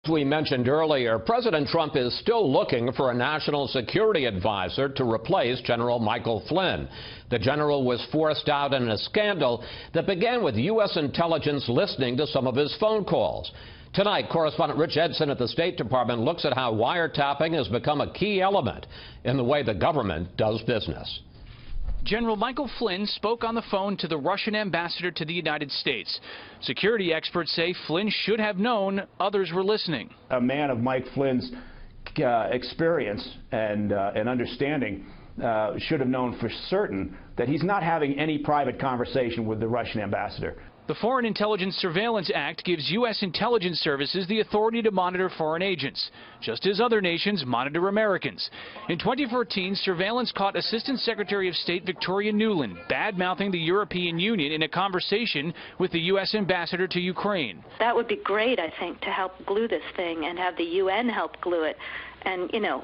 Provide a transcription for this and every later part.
we mentioned earlier, President Trump is still looking for a national security advisor to replace General Michael Flynn. The general was forced out in a scandal that began with U.S. intelligence listening to some of his phone calls. Tonight, correspondent Rich Edson at the State Department looks at how wiretapping has become a key element in the way the government does business. General Michael Flynn spoke on the phone to the Russian ambassador to the United States. Security experts say Flynn should have known others were listening. A man of Mike Flynn's experience and understanding should have known for certain that he's not having any private conversation with the Russian ambassador. The Foreign Intelligence Surveillance Act gives U.S. intelligence services the authority to monitor foreign agents, just as other nations monitor Americans. In 2014, surveillance caught Assistant Secretary of State Victoria Nuland bad-mouthing the European Union in a conversation with the U.S. ambassador to Ukraine. That would be great, I think, to help glue this thing and have the UN help glue it. And, you know,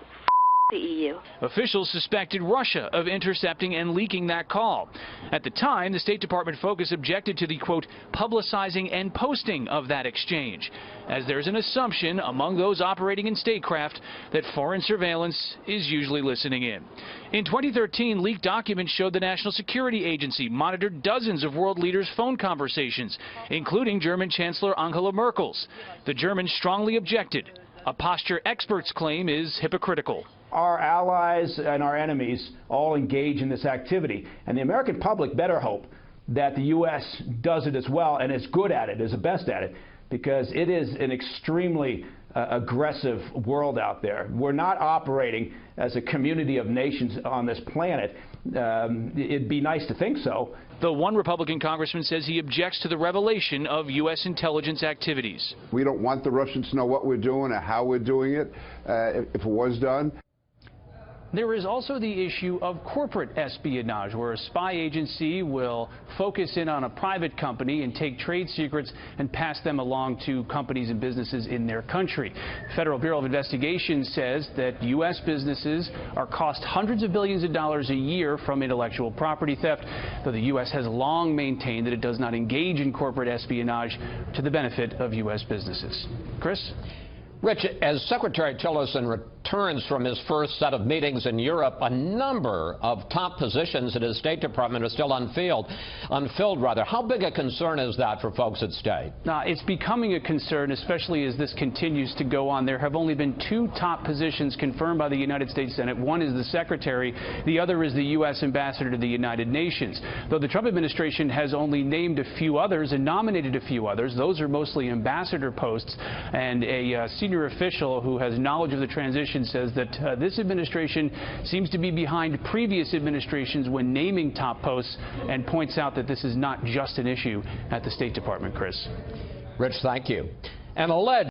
the EU. Officials suspected Russia of intercepting and leaking that call. At the time, the State Department focus objected to the, quote, publicizing and posting of that exchange, as there's an assumption among those operating in statecraft that foreign surveillance is usually listening in. In 2013, leaked documents showed the National Security Agency monitored dozens of world leaders' phone conversations, including German Chancellor Angela Merkel's. The Germans strongly objected, a posture experts claim is hypocritical. Our allies and our enemies all engage in this activity, and the American public better hope that the U.S. does it as well and is good at it, is the best at it, because it is an extremely aggressive world out there. We're not operating as a community of nations on this planet. It'd be nice to think so. The one Republican congressman says he objects to the revelation of U.S. intelligence activities. We don't want the Russians to know what we're doing or how we're doing it, if it was done. There is also the issue of corporate espionage, where a spy agency will focus in on a private company and take trade secrets and pass them along to companies and businesses in their country. The Federal Bureau of Investigation says that U.S. businesses are cost hundreds of billions of dollars a year from intellectual property theft, though the U.S. has long maintained that it does not engage in corporate espionage to the benefit of U.S. businesses. Chris? Rich, as Secretary Tillerson returns from his first set of meetings in Europe, a number of top positions at his State Department are still unfilled. How big a concern is that for folks at State? It's becoming a concern, especially as this continues to go on. There have only been two top positions confirmed by the United States Senate. One is the Secretary. The other is the U.S. Ambassador to the United Nations. Though the Trump administration has only named a few others and nominated a few others, those are mostly ambassador posts. And a senior official who has knowledge of the transition says that this administration seems to be behind previous administrations when naming top posts, and points out that this is not just an issue at the State Department. Chris? Rich, thank you. An alleged